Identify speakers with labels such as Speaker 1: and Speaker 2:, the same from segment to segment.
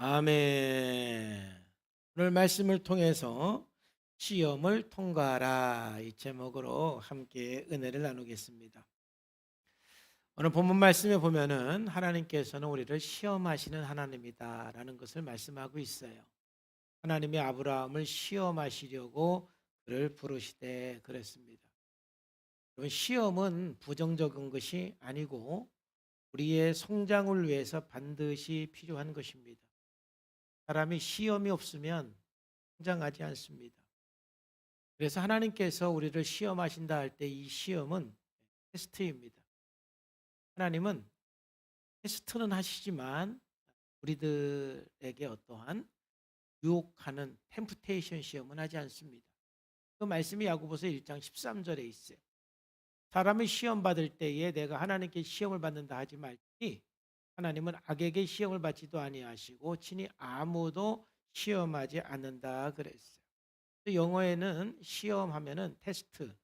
Speaker 1: 아멘. 오늘 말씀을 통해서 시험을 통과하라 이 제목으로 함께 은혜를 나누겠습니다. 오늘 본문 말씀에 보면은 하나님께서는 우리를 시험하시는 하나님이다라는 것을 말씀하고 있어요. 하나님이 아브라함을 시험하시려고 그를 부르시되 그랬습니다. 여러분, 시험은 부정적인 것이 아니고 우리의 성장을 위해서 반드시 필요한 것입니다. 사람이 시험이 없으면 성장하지 않습니다. 그래서 하나님께서 우리를 시험하신다 할 때 이 시험은 테스트입니다. 하나님은 테스트는 하시지만 우리들에게 어떠한 유혹하는 템프테이션 시험은 하지 않습니다. 그 말씀이 야고보서 1장 13절에 있어요. 사람이 시험 받을 때에 내가 하나님께 시험을 받는다 하지 말지 하나님은 악에게 시험을 받지도 아니하시고 친히 아무도 시험하지 않는다 그랬어요. 영어에는 시험하면은 테스트,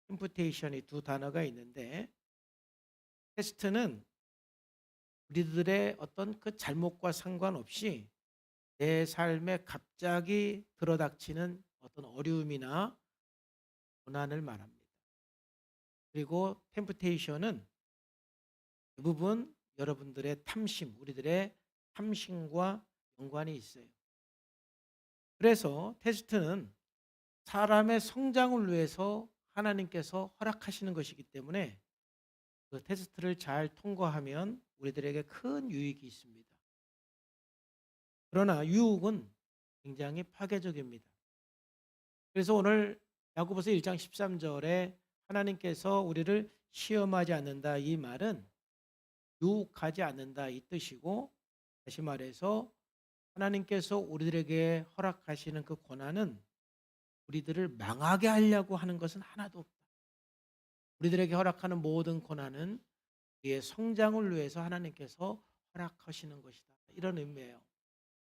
Speaker 1: 임프테이션이 두 단어가 있는데 테스트는 우리들의 어떤 그 잘못과 상관없이 내 삶에 갑자기 들어닥치는 어떤 어려움이나 고난을 말합니다. 그리고 템프테이션은 대부분 여러분들의 탐심, 우리들의 탐심과 연관이 있어요. 그래서 테스트는 사람의 성장을 위해서 하나님께서 허락하시는 것이기 때문에 그 테스트를 잘 통과하면 우리들에게 큰 유익이 있습니다. 그러나 유혹은 굉장히 파괴적입니다. 그래서 오늘 야고보서 1장 13절에 하나님께서 우리를 시험하지 않는다 이 말은 유혹하지 않는다 이 뜻이고, 다시 말해서 하나님께서 우리들에게 허락하시는 그 고난은 우리들을 망하게 하려고 하는 것은 하나도 없다. 우리들에게 허락하는 모든 고난은 우리의 성장을 위해서 하나님께서 허락하시는 것이다. 이런 의미예요.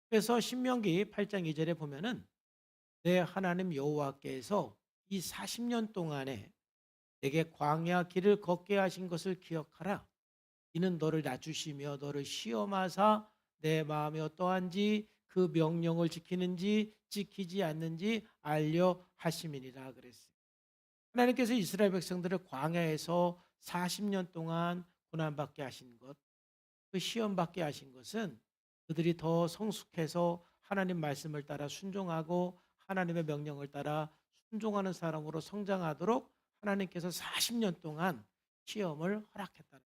Speaker 1: 그래서 신명기 8장 2절에 보면은 내 하나님 여호와께서 이 40년 동안에 내게 광야 길을 걷게 하신 것을 기억하라. 이는 너를 낮추시며 너를 시험하사 내 마음이 어떠한지 그 명령을 지키는지 지키지 않는지 알려 하심이니라 그랬어요. 하나님께서 이스라엘 백성들을 광야에서 40년 동안 고난받게 하신 것, 그 시험 받게 하신 것은 그들이 더 성숙해서 하나님 말씀을 따라 순종하고 하나님의 명령을 따라 순종하는 사람으로 성장하도록 하나님께서 40년 동안 시험을 허락했다.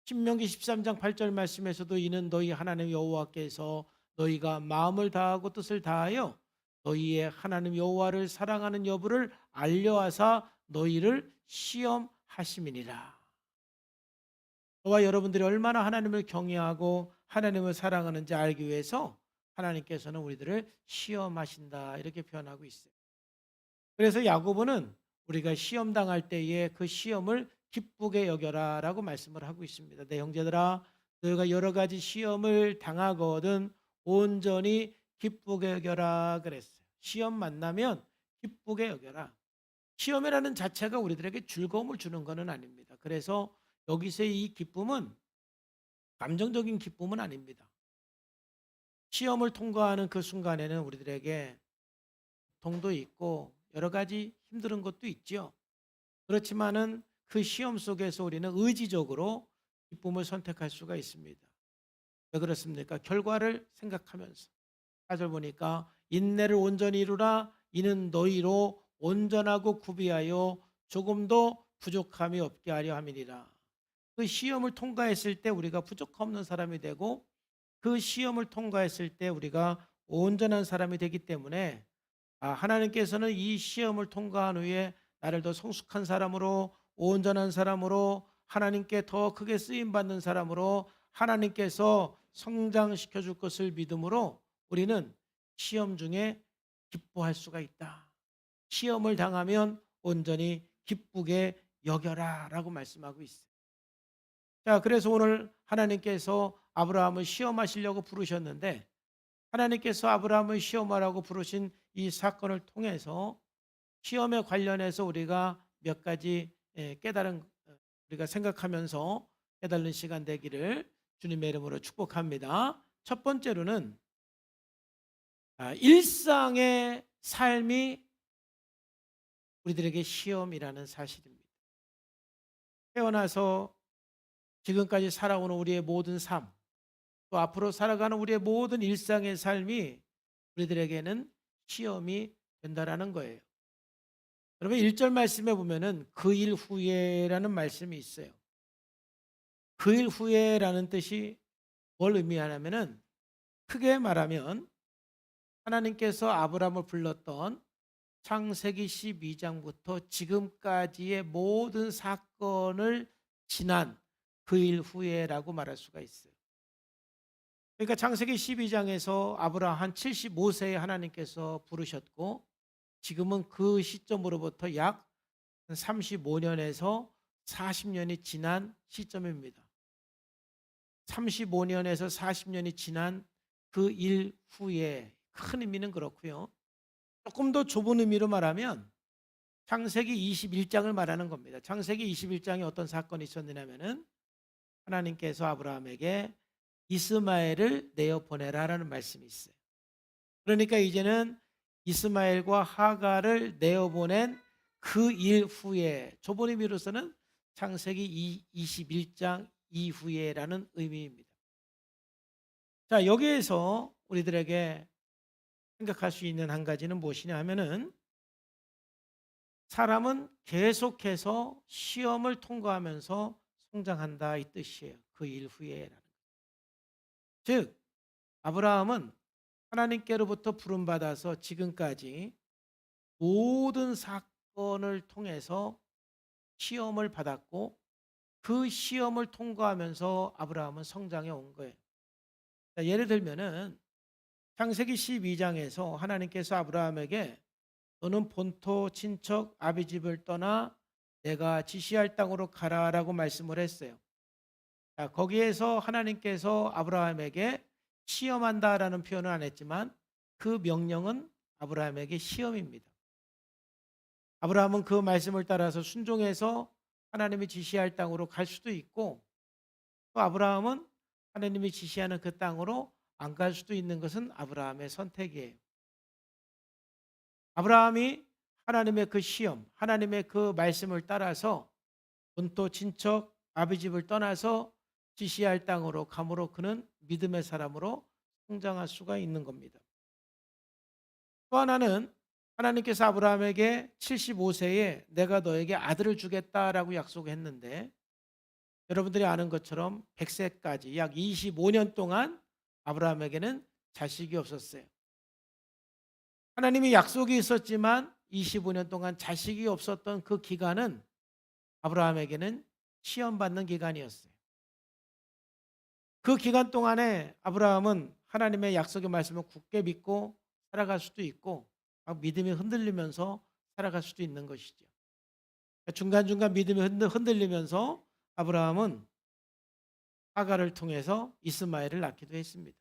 Speaker 1: 신명기 13장 8절 말씀에서도 이는 너희 하나님 여호와께서 너희가 마음을 다하고 뜻을 다하여 너희의 하나님 여호와를 사랑하는 여부를 알려하사 너희를 시험하심이니라. 저와 여러분들이 얼마나 하나님을 경외하고 하나님을 사랑하는지 알기 위해서 하나님께서는 우리들을 시험하신다 이렇게 표현하고 있어요. 그래서 야고보는 우리가 시험 당할 때에 그 시험을 기쁘게 여겨라라고 말씀을 하고 있습니다. 내 형제들아, 너희가 여러 가지 시험을 당하거든 온전히 기쁘게 여겨라 그랬어요. 시험 만나면 기쁘게 여겨라. 시험이라는 자체가 우리들에게 즐거움을 주는 것은 아닙니다. 그래서 여기서의 이 기쁨은 감정적인 기쁨은 아닙니다. 시험을 통과하는 그 순간에는 우리들에게 고통도 있고 여러 가지 힘든 것도 있죠. 그렇지만은 그 시험 속에서 우리는 의지적으로 기쁨을 선택할 수가 있습니다. 왜 그렇습니까? 결과를 생각하면서 4절 보니까 인내를 온전히 이루라 이는 너희로 온전하고 구비하여 조금도 부족함이 없게 하려 함이니라. 그 시험을 통과했을 때 우리가 부족 없는 사람이 되고 그 시험을 통과했을 때 우리가 온전한 사람이 되기 때문에 하나님께서는 이 시험을 통과한 후에 나를 더 성숙한 사람으로 온전한 사람으로 하나님께 더 크게 쓰임 받는 사람으로 하나님께서 성장시켜 줄 것을 믿음으로 우리는 시험 중에 기뻐할 수가 있다. 시험을 당하면 온전히 기쁘게 여겨라라고 말씀하고 있어요. 자, 그래서 오늘 하나님께서 아브라함을 시험하시려고 부르셨는데 하나님께서 아브라함을 시험하라고 부르신 이 사건을 통해서 시험에 관련해서 우리가 몇 가지 깨달은 우리가 생각하면서 깨달는 시간 되기를 주님의 이름으로 축복합니다. 첫 번째로는 일상의 삶이 우리들에게 시험이라는 사실입니다. 태어나서 지금까지 살아오는 우리의 모든 삶, 또 앞으로 살아가는 우리의 모든 일상의 삶이 우리들에게는 시험이 된다라는 거예요. 여러분 1절 말씀에 보면은 그 일 후에라는 말씀이 있어요. 그 일 후에라는 뜻이 뭘 의미하냐면은 크게 말하면 하나님께서 아브라함을 불렀던 창세기 12장부터 지금까지의 모든 사건을 지난 그 일 후에라고 말할 수가 있어요. 그러니까 창세기 12장에서 아브라함 한 75세에 하나님께서 부르셨고 지금은 그 시점으로부터 약 35년에서 40년이 지난 시점입니다. 35년에서 40년이 지난 그 일 후에 큰 의미는 그렇고요. 조금 더 좁은 의미로 말하면 창세기 21장을 말하는 겁니다. 창세기 21장에 어떤 사건이 있었느냐면은 하나님께서 아브라함에게 이스마엘을 내어 보내라라는 말씀이 있어요. 그러니까 이제는 이스마엘과 하갈을 내어 보낸 그 일 후에 좁은 의미로서는 창세기 21장 이후에라는 의미입니다. 자, 여기에서 우리들에게 생각할 수 있는 한 가지는 무엇이냐 하면은 사람은 계속해서 시험을 통과하면서 성장한다 이 뜻이에요. 그 일 후에라는. 즉 아브라함은 하나님께로부터 부름받아서 지금까지 모든 사건을 통해서 시험을 받았고 그 시험을 통과하면서 아브라함은 성장해 온 거예요. 자, 예를 들면은 창세기 12장에서 하나님께서 아브라함에게 너는 본토 친척 아비 집을 떠나 내가 지시할 땅으로 가라라고 말씀을 했어요. 자, 거기에서 하나님께서 아브라함에게 시험한다라는 표현은 안 했지만 그 명령은 아브라함에게 시험입니다. 아브라함은 그 말씀을 따라서 순종해서 하나님이 지시할 땅으로 갈 수도 있고 또 아브라함은 하나님이 지시하는 그 땅으로 안 갈 수도 있는 것은 아브라함의 선택이에요. 아브라함이 하나님의 그 시험, 하나님의 그 말씀을 따라서 본토 친척 아비 집을 떠나서 지시할 땅으로 감으로 그는 믿음의 사람으로 성장할 수가 있는 겁니다. 또 하나는 하나님께서 아브라함에게 75세에 내가 너에게 아들을 주겠다라고 약속했는데 여러분들이 아는 것처럼 100세까지 약 25년 동안 아브라함에게는 자식이 없었어요. 하나님이 약속이 있었지만 25년 동안 자식이 없었던 그 기간은 아브라함에게는 시험받는 기간이었어요. 그 기간 동안에 아브라함은 하나님의 약속의 말씀을 굳게 믿고 살아갈 수도 있고 믿음이 흔들리면서 살아갈 수도 있는 것이죠. 중간중간 믿음이 흔들리면서 아브라함은 하갈을 통해서 이스마엘을 낳기도 했습니다.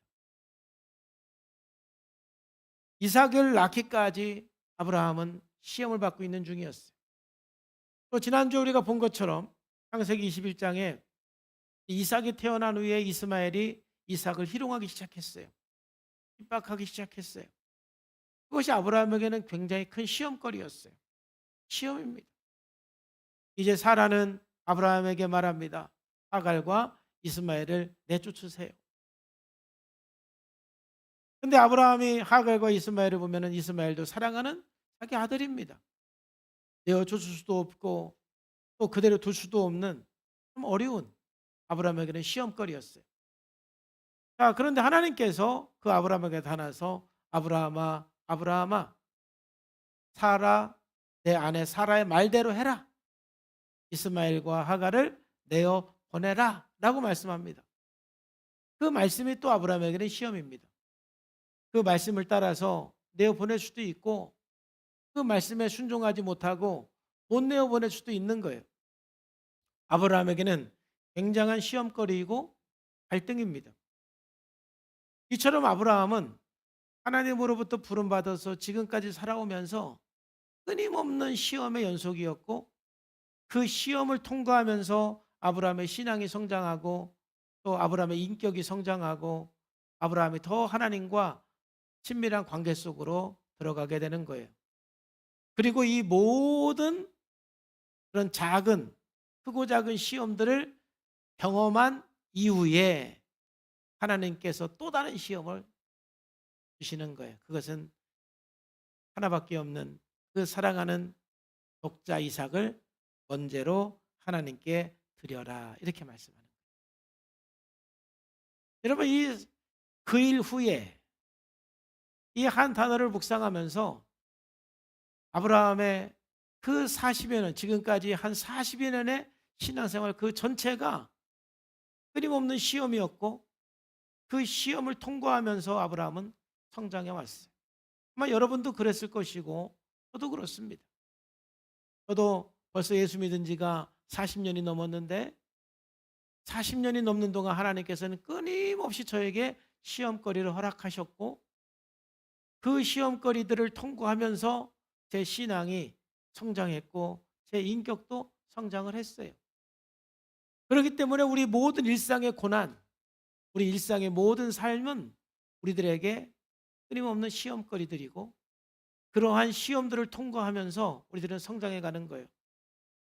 Speaker 1: 이삭을 낳기까지 아브라함은 시험을 받고 있는 중이었어요. 또 지난주 우리가 본 것처럼 창세기 21장에 이삭이 태어난 후에 이스마엘이 이삭을 희롱하기 시작했어요. 핍박하기 시작했어요. 그것이 아브라함에게는 굉장히 큰 시험거리였어요. 시험입니다. 이제 사라는 아브라함에게 말합니다. 하갈과 이스마엘을 내쫓으세요. 근데 아브라함이 하갈과 이스마엘을 보면은 이스마엘도 사랑하는 자기 아들입니다. 내어줄 수도 없고 또 그대로 둘 수도 없는 좀 어려운 아브라함에게는 시험거리였어요. 자, 그런데 하나님께서 그 아브라함에게 나타나서 아브라함아, 아브라함아, 사라 내 아내 사라의 말대로 해라. 이스마엘과 하갈을 내어 보내라 라고 말씀합니다. 그 말씀이 또 아브라함에게는 시험입니다. 그 말씀을 따라서 내어 보낼 수도 있고 그 말씀에 순종하지 못하고 못 내어 보낼 수도 있는 거예요. 아브라함에게는 굉장한 시험거리이고 갈등입니다. 이처럼 아브라함은 하나님으로부터 부름받아서 지금까지 살아오면서 끊임없는 시험의 연속이었고 그 시험을 통과하면서 아브라함의 신앙이 성장하고 또 아브라함의 인격이 성장하고 아브라함이 더 하나님과 친밀한 관계 속으로 들어가게 되는 거예요. 그리고 이 모든 그런 크고 작은 시험들을 경험한 이후에 하나님께서 또 다른 시험을 주시는 거예요. 그것은 하나밖에 없는 그 사랑하는 독자 이삭을 번제로 하나님께 드려라, 이렇게 말씀하는 거예요. 여러분, 이 그 일 후에 이 한 단어를 묵상하면서 아브라함의 그 40여 년, 지금까지 한 40여 년의 신앙생활 그 전체가 끊임없는 시험이었고, 그 시험을 통과하면서 아브라함은 성장해 왔어요. 아마 여러분도 그랬을 것이고 저도 그렇습니다. 저도 벌써 예수 믿은 지가 40년이 넘었는데 40년이 넘는 동안 하나님께서는 끊임없이 저에게 시험거리를 허락하셨고, 그 시험거리들을 통과하면서 제 신앙이 성장했고 제 인격도 성장을 했어요. 그렇기 때문에 우리 모든 일상의 고난, 우리 일상의 모든 삶은 우리들에게 끊임없는 시험거리들이고, 그러한 시험들을 통과하면서 우리들은 성장해 가는 거예요.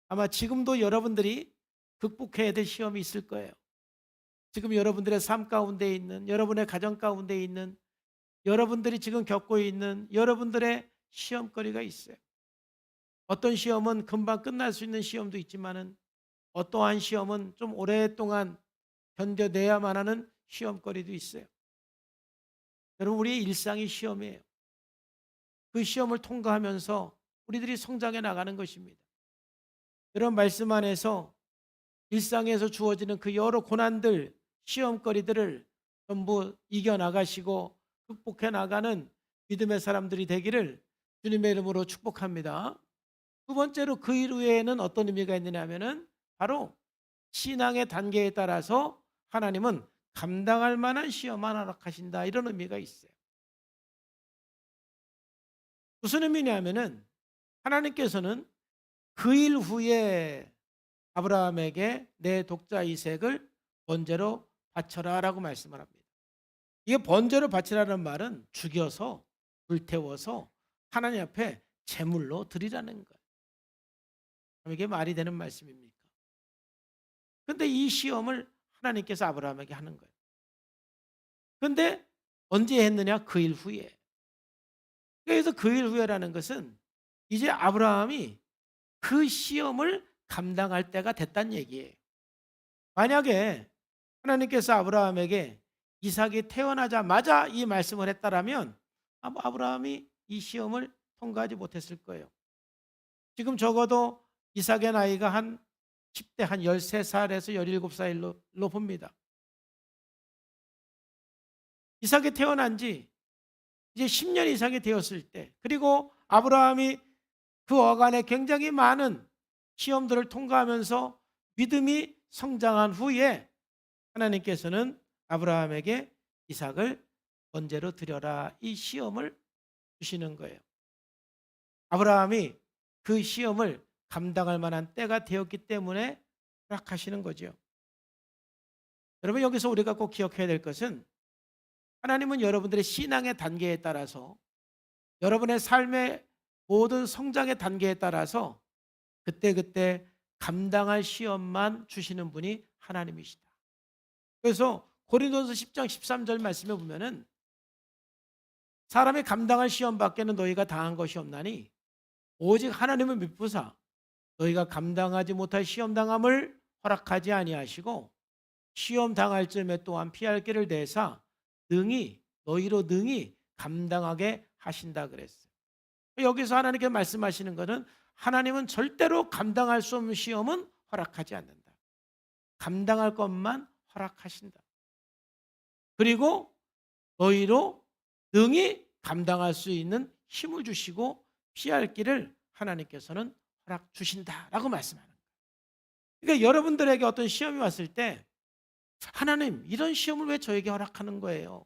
Speaker 1: 아마 지금도 여러분들이 극복해야 될 시험이 있을 거예요. 지금 여러분들의 삶 가운데 있는, 여러분의 가정 가운데 있는, 여러분들이 지금 겪고 있는 여러분들의 시험거리가 있어요. 어떤 시험은 금방 끝날 수 있는 시험도 있지만은 어떠한 시험은 좀 오랫동안 견뎌내야만 하는 시험거리도 있어요. 여러분, 우리의 일상이 시험이에요. 그 시험을 통과하면서 우리들이 성장해 나가는 것입니다. 이런 말씀 안에서 일상에서 주어지는 그 여러 고난들, 시험거리들을 전부 이겨나가시고 극복해 나가는 믿음의 사람들이 되기를 주님의 이름으로 축복합니다. 두 번째로 그 일 후에는 어떤 의미가 있느냐 하면은 바로 신앙의 단계에 따라서 하나님은 감당할 만한 시험만 허락하신다, 이런 의미가 있어요. 무슨 의미냐면은 하나님께서는 그 일 후에 아브라함에게 내 독자 이삭을 번제로 바쳐라라고 말씀을 합니다. 이게 번제로 바치라는 말은 죽여서 불태워서 하나님 앞에 제물로 드리라는 거예요. 이게 말이 되는 말씀입니까? 그런데 이 시험을 하나님께서 아브라함에게 하는 거예요. 그런데 언제 했느냐? 그 일 후에. 그래서 그 일 후에라는 것은 이제 아브라함이 그 시험을 감당할 때가 됐다는 얘기예요. 만약에 하나님께서 아브라함에게 이삭이 태어나자마자 이 말씀을 했다라면 아마 아브라함이 이 시험을 통과하지 못했을 거예요. 지금 적어도 이삭의 나이가 한 10대 한 13살에서 17살로 봅니다. 이삭이 태어난 지 이제 10년 이상이 되었을 때, 그리고 아브라함이 그 어간에 굉장히 많은 시험들을 통과하면서 믿음이 성장한 후에 하나님께서는 아브라함에게 이삭을 번제로 드려라, 이 시험을 주시는 거예요. 아브라함이 그 시험을 감당할 만한 때가 되었기 때문에 허락하시는 거죠. 여러분, 여기서 우리가 꼭 기억해야 될 것은 하나님은 여러분들의 신앙의 단계에 따라서, 여러분의 삶의 모든 성장의 단계에 따라서 그때그때 감당할 시험만 주시는 분이 하나님이시다. 그래서 고린도서 10장 13절 말씀에 보면은 사람이 감당할 시험 밖에는 너희가 당한 것이 없나니 오직 하나님을 믿부사 너희가 감당하지 못할 시험 당함을 허락하지 아니하시고 시험 당할 쯤에 또한 피할 길을 내사 너희로 능히 감당하게 하신다 그랬어요. 여기서 하나님께 말씀하시는 것은 하나님은 절대로 감당할 수 없는 시험은 허락하지 않는다. 감당할 것만 허락하신다. 그리고 너희로 능히 감당할 수 있는 힘을 주시고 피할 길을 하나님께서는 허락 주신다라고 말씀하는 거예요. 그러니까 여러분들에게 어떤 시험이 왔을 때 하나님, 이런 시험을 왜 저에게 허락하는 거예요?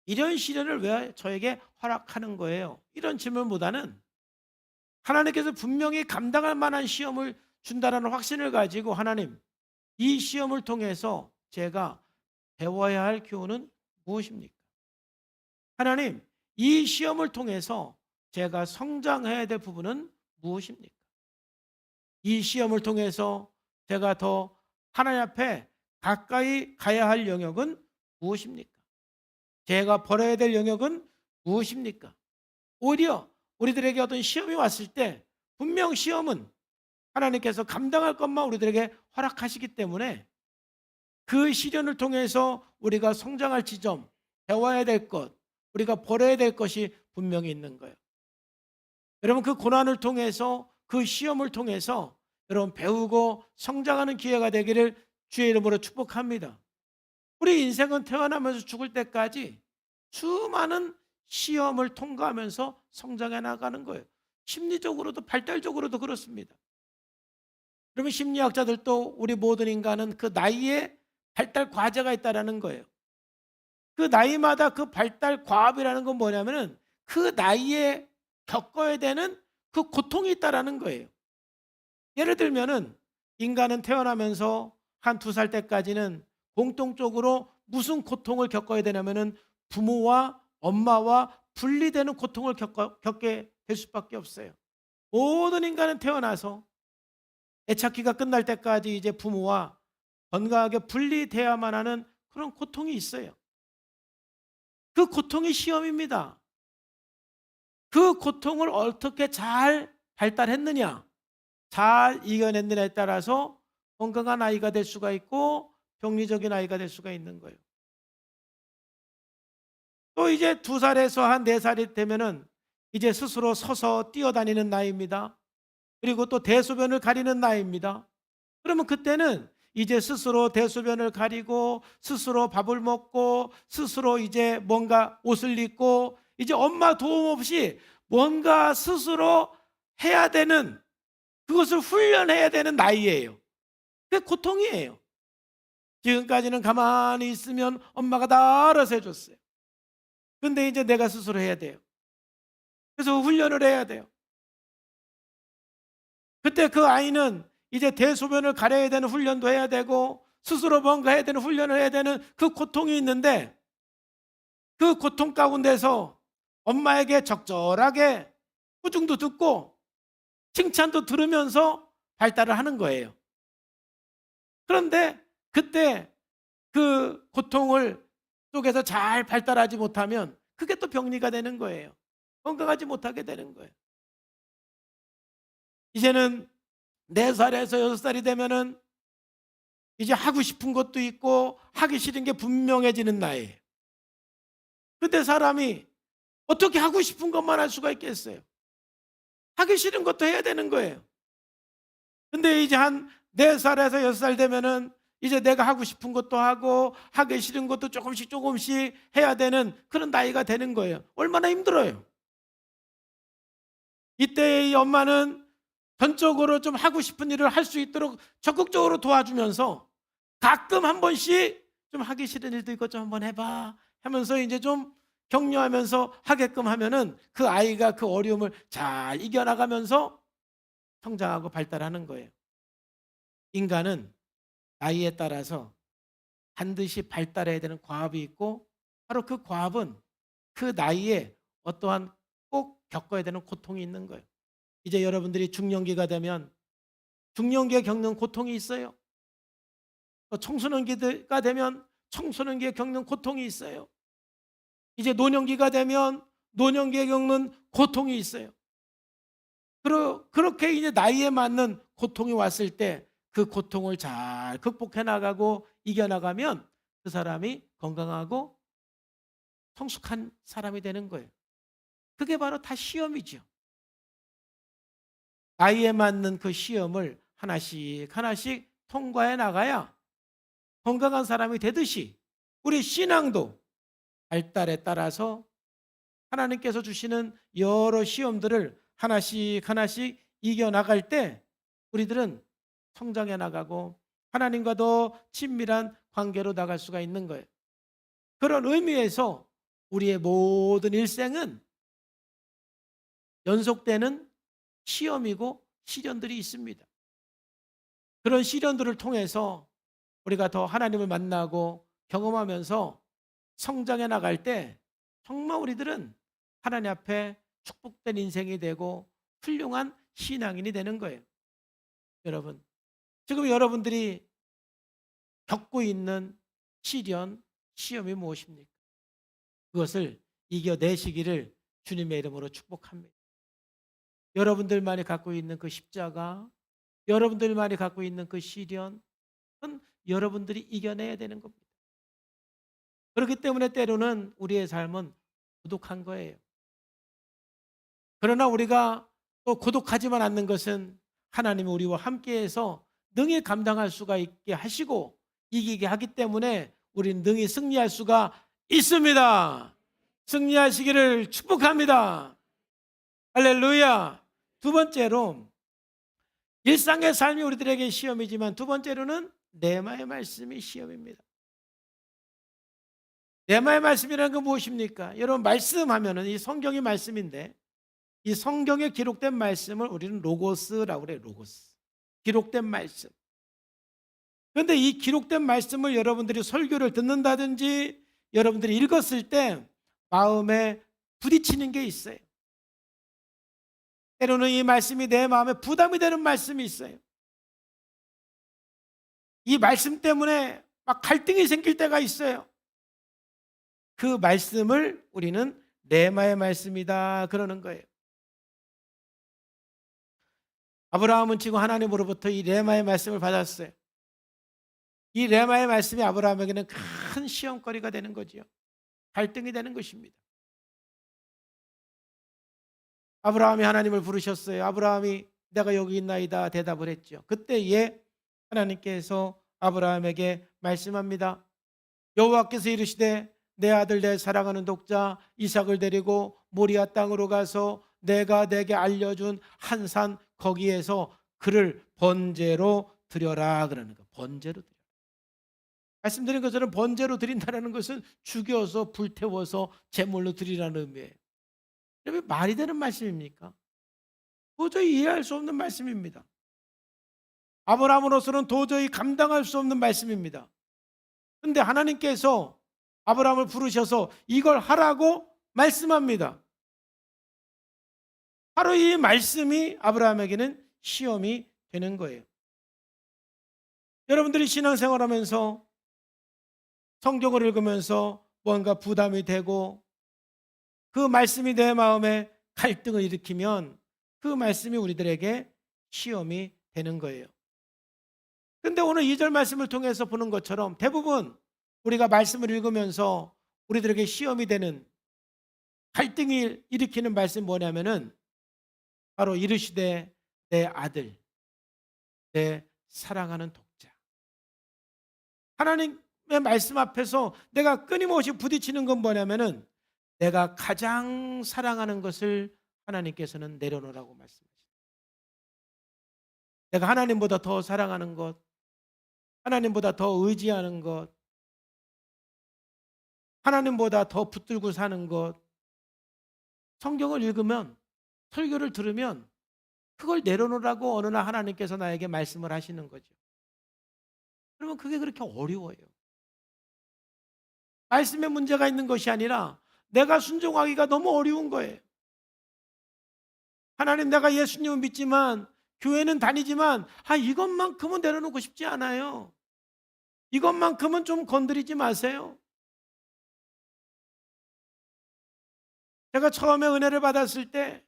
Speaker 1: 이런 시련을 왜 저에게 허락하는 거예요? 이런 질문보다는 하나님께서 분명히 감당할 만한 시험을 준다라는 확신을 가지고 하나님, 이 시험을 통해서 제가 배워야 할 교훈은 무엇입니까? 하나님, 이 시험을 통해서 제가 성장해야 될 부분은 무엇입니까? 이 시험을 통해서 제가 더 하나님 앞에 가까이 가야 할 영역은 무엇입니까? 제가 벌어야 될 영역은 무엇입니까? 오히려 우리들에게 어떤 시험이 왔을 때 분명 시험은 하나님께서 감당할 것만 우리들에게 허락하시기 때문에 그 시련을 통해서 우리가 성장할 지점, 배워야 될 것, 우리가 벌어야 될 것이 분명히 있는 거예요. 여러분, 그 고난을 통해서, 그 시험을 통해서 여러분 배우고 성장하는 기회가 되기를 주의 이름으로 축복합니다. 우리 인생은 태어나면서 죽을 때까지 수많은 시험을 통과하면서 성장해 나가는 거예요. 심리적으로도 발달적으로도 그렇습니다. 그러면 심리학자들도 우리 모든 인간은 그 나이에 발달 과제가 있다는 거예요. 그 나이마다 그 발달 과업이라는 건 뭐냐면은 그 나이에 겪어야 되는 그 고통이 있다는 거예요. 예를 들면은 인간은 태어나면서 한 2살 때까지는 공통적으로 무슨 고통을 겪어야 되냐면은 부모와 엄마와 분리되는 고통을 겪게 될 수밖에 없어요. 모든 인간은 태어나서 애착기가 끝날 때까지 이제 부모와 건강하게 분리돼야만 하는 그런 고통이 있어요. 그 고통이 시험입니다. 그 고통을 어떻게 잘 발달했느냐, 잘 이겨냈느냐에 따라서 건강한 아이가 될 수가 있고 병리적인 아이가 될 수가 있는 거예요. 또 이제 2살에서 한 4살이 되면은 이제 스스로 서서 뛰어다니는 나이입니다. 그리고 또 대소변을 가리는 나이입니다. 그러면 그때는 이제 스스로 대소변을 가리고 스스로 밥을 먹고 스스로 이제 뭔가 옷을 입고 이제 엄마 도움 없이 뭔가 스스로 해야 되는, 그것을 훈련해야 되는 나이예요. 그게 고통이에요. 지금까지는 가만히 있으면 엄마가 다 알아서 해줬어요. 근데 이제 내가 스스로 해야 돼요. 그래서 훈련을 해야 돼요. 그때 그 아이는 이제 대소변을 가려야 되는 훈련도 해야 되고 스스로 뭔가 해야 되는 훈련을 해야 되는 그 고통이 있는데, 그 고통 가운데서 엄마에게 적절하게 꾸중도 듣고 칭찬도 들으면서 발달을 하는 거예요. 그런데 그때 그 고통을 속에서 잘 발달하지 못하면 그게 또 병리가 되는 거예요. 건강하지 못하게 되는 거예요. 이제는 4살에서 6살이 되면은 이제 하고 싶은 것도 있고 하기 싫은 게 분명해지는 나이에요. 그때 사람이 어떻게 하고 싶은 것만 할 수가 있겠어요? 하기 싫은 것도 해야 되는 거예요. 근데 이제 한 4살에서 6살 되면은 이제 내가 하고 싶은 것도 하고 하기 싫은 것도 조금씩 해야 되는 그런 나이가 되는 거예요. 얼마나 힘들어요. 이때 이 엄마는 전적으로 좀 하고 싶은 일을 할 수 있도록 적극적으로 도와주면서 가끔 한 번씩 좀 하기 싫은 일도 이것 좀 한번 해봐 하면서 이제 좀 격려하면서 하게끔 하면은 그 아이가 그 어려움을 잘 이겨나가면서 성장하고 발달하는 거예요. 인간은 나이에 따라서 반드시 발달해야 되는 과업이 있고 바로 그 과업은 그 나이에 어떠한 꼭 겪어야 되는 고통이 있는 거예요. 이제 여러분들이 중년기가 되면 중년기에 겪는 고통이 있어요. 또 청소년기가 되면 청소년기에 겪는 고통이 있어요. 이제 노년기가 되면 노년기에 겪는 고통이 있어요. 그렇게 이제 나이에 맞는 고통이 왔을 때 그 고통을 잘 극복해 나가고 이겨 나가면 그 사람이 건강하고 성숙한 사람이 되는 거예요. 그게 바로 다 시험이죠. 나이에 맞는 그 시험을 하나씩 통과해 나가야 건강한 사람이 되듯이 우리 신앙도 발달에 따라서 하나님께서 주시는 여러 시험들을 하나씩 이겨나갈 때 우리들은 성장해 나가고 하나님과 더 친밀한 관계로 나갈 수가 있는 거예요. 그런 의미에서 우리의 모든 일생은 연속되는 시험이고 시련들이 있습니다. 그런 시련들을 통해서 우리가 더 하나님을 만나고 경험하면서 성장해 나갈 때 정말 우리들은 하나님 앞에 축복된 인생이 되고 훌륭한 신앙인이 되는 거예요. 여러분, 지금 여러분들이 겪고 있는 시련, 시험이 무엇입니까? 그것을 이겨내시기를 주님의 이름으로 축복합니다. 여러분들만이 갖고 있는 그 십자가, 여러분들만이 갖고 있는 그 시련은 여러분들이 이겨내야 되는 겁니다. 그렇기 때문에 때로는 우리의 삶은 고독한 거예요. 그러나 우리가 또 고독하지만 않는 것은 하나님이 우리와 함께해서 능히 감당할 수가 있게 하시고 이기게 하기 때문에 우리는 능히 승리할 수가 있습니다. 승리하시기를 축복합니다. 할렐루야. 두 번째로, 일상의 삶이 우리들에게 시험이지만 두 번째로는 레마의 말씀이 시험입니다. 레마의 말씀이라는 건 무엇입니까? 여러분, 말씀하면은 이 성경이 말씀인데 이 성경에 기록된 말씀을 우리는 로고스라고 그래요. 로고스. 기록된 말씀. 그런데 이 기록된 말씀을 여러분들이 설교를 듣는다든지 여러분들이 읽었을 때 마음에 부딪히는 게 있어요. 때로는 이 말씀이 내 마음에 부담이 되는 말씀이 있어요. 이 말씀 때문에 막 갈등이 생길 때가 있어요. 그 말씀을 우리는 레마의 말씀이다 그러는 거예요. 아브라함은 지금 하나님으로부터 이 레마의 말씀을 받았어요. 이 레마의 말씀이 아브라함에게는 큰 시험거리가 되는 거지요. 갈등이 되는 것입니다. 아브라함이 하나님을 부르셨어요. 아브라함이 내가 여기 있나이다 대답을 했죠. 그때에 하나님께서 아브라함에게 말씀합니다. 여호와께서 이르시되 내 아들 내 사랑하는 독자 이삭을 데리고 모리아 땅으로 가서 내가 내게 알려준 한 산 거기에서 그를 번제로 드려라 그러는 거. 번제로 드려. 말씀드린 것처럼 번제로 드린다는 것은 죽여서 불태워서 제물로 드리라는 의미예요. 그러면 말이 되는 말씀입니까? 도저히 이해할 수 없는 말씀입니다. 아브라함으로서는 도저히 감당할 수 없는 말씀입니다. 그런데 하나님께서 아브라함을 부르셔서 이걸 하라고 말씀합니다. 바로 이 말씀이 아브라함에게는 시험이 되는 거예요. 여러분들이 신앙생활하면서 성경을 읽으면서 뭔가 부담이 되고 그 말씀이 내 마음에 갈등을 일으키면 그 말씀이 우리들에게 시험이 되는 거예요. 그런데 오늘 2절 말씀을 통해서 보는 것처럼 대부분 우리가 말씀을 읽으면서 우리들에게 시험이 되는 갈등을 일으키는 말씀이 뭐냐면은 바로 이르시되 내 아들, 내 사랑하는 독자. 하나님의 말씀 앞에서 내가 끊임없이 부딪히는 건 뭐냐면은 내가 가장 사랑하는 것을 하나님께서는 내려놓으라고 말씀하십니다. 내가 하나님보다 더 사랑하는 것, 하나님보다 더 의지하는 것, 하나님보다 더 붙들고 사는 것, 성경을 읽으면, 설교를 들으면 그걸 내려놓으라고 어느 날 하나님께서 나에게 말씀을 하시는 거죠. 그러면 그게 그렇게 어려워요. 말씀에 문제가 있는 것이 아니라 내가 순종하기가 너무 어려운 거예요. 하나님, 내가 예수님을 믿지만 교회는 다니지만 이것만큼은 내려놓고 싶지 않아요. 이것만큼은 좀 건드리지 마세요. 제가 처음에 은혜를 받았을 때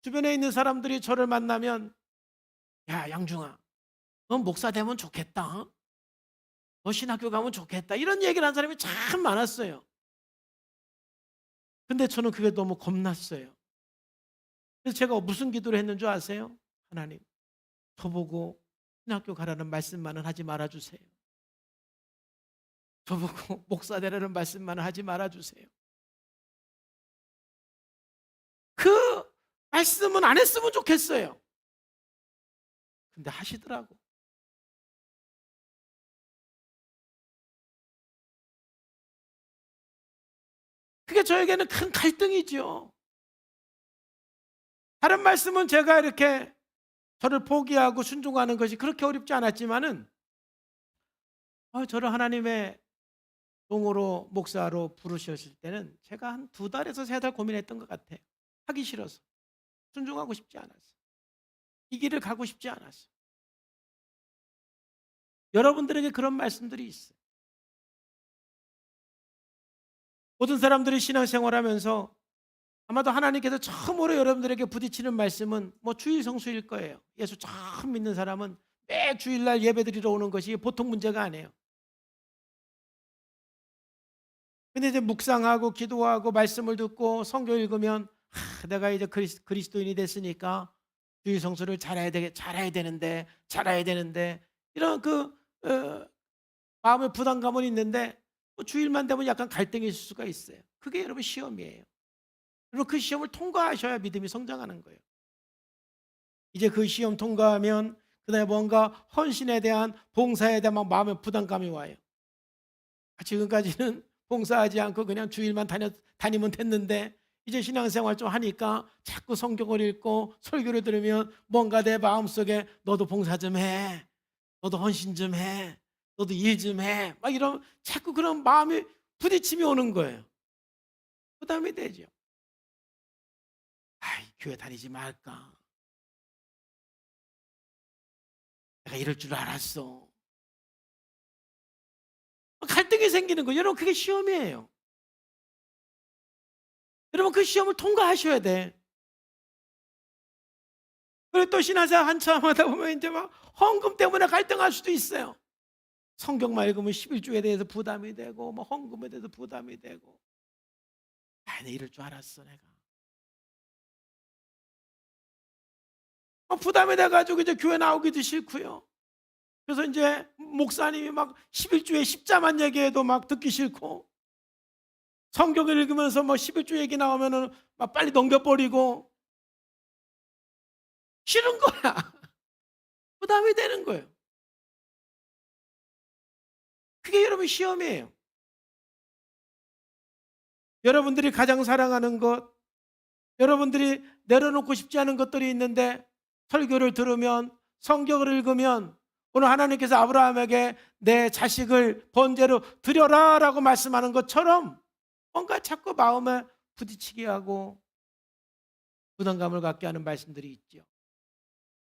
Speaker 1: 주변에 있는 사람들이 저를 만나면 야, 양중아, 너 목사 되면 좋겠다. 너 신학교 가면 좋겠다. 이런 얘기를 한 사람이 참 많았어요. 근데 저는 그게 너무 겁났어요. 그래서 제가 무슨 기도를 했는 줄 아세요? 하나님, 저보고 신학교 가라는 말씀만은 하지 말아주세요. 저보고 목사 되라는 말씀만은 하지 말아주세요. 그 말씀은 안 했으면 좋겠어요. 근데 하시더라고. 그게 저에게는 큰 갈등이죠. 다른 말씀은 제가 이렇게 저를 포기하고 순종하는 것이 그렇게 어렵지 않았지만은 저를 하나님의 동으로 목사로 부르셨을 때는 제가 한 2달에서 3달 고민했던 것 같아요. 하기 싫어서. 순종하고 싶지 않았어. 이 길을 가고 싶지 않았어. 여러분들에게 그런 말씀들이 있어요. 모든 사람들이 신앙생활하면서 아마도 하나님께서 처음으로 여러분들에게 부딪히는 말씀은 뭐 주일 성수일 거예요. 예수 처음 믿는 사람은 매 주일날 예배드리러 오는 것이 보통 문제가 아니에요. 근데 이제 묵상하고 기도하고 말씀을 듣고 성경 읽으면 내가 이제 그리스도인이 됐으니까 주일 성수를 잘해야 되는데 이런 마음의 부담감은 있는데 뭐 주일만 되면 약간 갈등이 있을 수가 있어요. 그게 여러분 시험이에요. 그리고 그 시험을 통과하셔야 믿음이 성장하는 거예요. 이제 그 시험 통과하면 그다음에 뭔가 헌신에 대한 봉사에 대한 막 마음의 부담감이 와요. 지금까지는 봉사하지 않고 그냥 주일만 다니면 됐는데 이제 신앙생활 좀 하니까 자꾸 성경을 읽고 설교를 들으면 뭔가 내 마음속에 너도 봉사 좀 해. 너도 헌신 좀 해. 너도 일 좀 해. 막 이런 자꾸 그런 마음이 부딪힘이 오는 거예요. 부담이 되죠. 아이, 교회 다니지 말까. 내가 이럴 줄 알았어. 갈등이 생기는 거예요. 여러분 그게 시험이에요. 여러분 그 시험을 통과하셔야 돼. 그리고 또 신앙생활 한참 하다 보면 이제 막 헌금 때문에 갈등할 수도 있어요. 성경만 읽으면 11조에 대해서 부담이 되고 뭐 헌금에 대해서 부담이 되고 내 이럴 줄 알았어 내가. 부담이 돼가지고 이제 교회 나오기도 싫고요. 그래서 이제 목사님이 막 11조에 십자만 얘기해도 막 듣기 싫고 성경을 읽으면서 뭐 11조 얘기 나오면은 막 빨리 넘겨버리고 싫은 거야. 부담이 되는 거예요. 그게 여러분 시험이에요. 여러분들이 가장 사랑하는 것, 여러분들이 내려놓고 싶지 않은 것들이 있는데 설교를 들으면 성경을 읽으면 오늘 하나님께서 아브라함에게 내 자식을 번제로 드려라라고 말씀하는 것처럼 뭔가 자꾸 마음에 부딪히게 하고 부담감을 갖게 하는 말씀들이 있죠.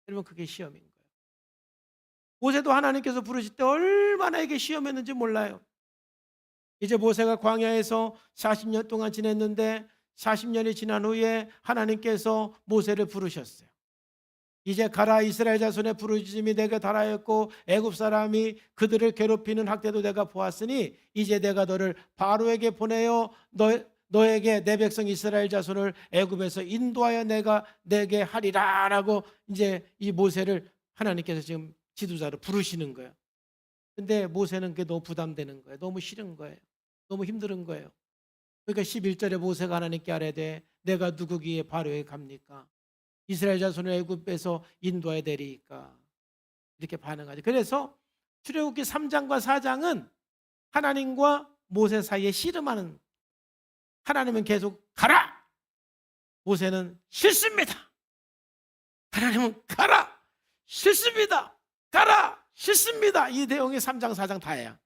Speaker 1: 여러분 그게 시험인 거예요. 모세도 하나님께서 부르실 때 얼마나 이게 시험했는지 몰라요. 이제 모세가 광야에서 40년 동안 지냈는데 40년이 지난 후에 하나님께서 모세를 부르셨어요. 이제 가라 이스라엘 자손의 부르짖음이 내게 달하였고 애굽 사람이 그들을 괴롭히는 학대도 내가 보았으니 이제 내가 너를 바로에게 보내어 너에게 내 백성 이스라엘 자손을 애굽에서 인도하여 내가 내게 하리라라고 이제 이 모세를 하나님께서 지금 지도자로 부르시는 거예요. 근데 모세는 그게 너무 부담되는 거예요. 너무 싫은 거예요. 너무 힘든 거예요. 그러니까 11절에 모세가 하나님께 아뢰되 내가 누구기에 바로에 갑니까? 이스라엘 자손을 애굽에서 인도해야 되리까? 이렇게 반응하죠. 그래서 출애굽기 3장과 4장은 하나님과 모세 사이에 씨름하는, 하나님은 계속 가라! 모세는 싫습니다. 하나님은 가라! 싫습니다. 가라! 싫습니다. 이 내용이 3장, 4장 다예요.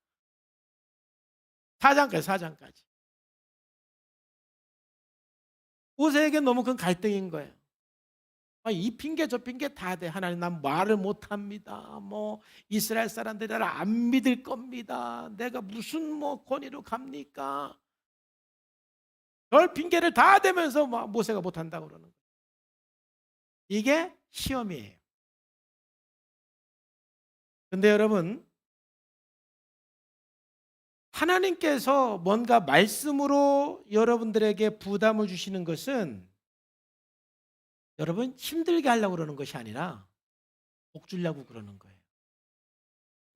Speaker 1: 4장까지. 모세에게 너무 큰 갈등인 거예요. 이 핑계 저 핑계 다 돼. 하나님 난 말을 못합니다. 뭐 이스라엘 사람들이 나를 안 믿을 겁니다. 내가 무슨 뭐 권위로 갑니까? 별 핑계를 다 대면서 모세가 못한다고 그러는 거예요. 이게 시험이에요. 근데 여러분 하나님께서 뭔가 말씀으로 여러분들에게 부담을 주시는 것은 여러분 힘들게 하려고 그러는 것이 아니라 복 주려고 그러는 거예요.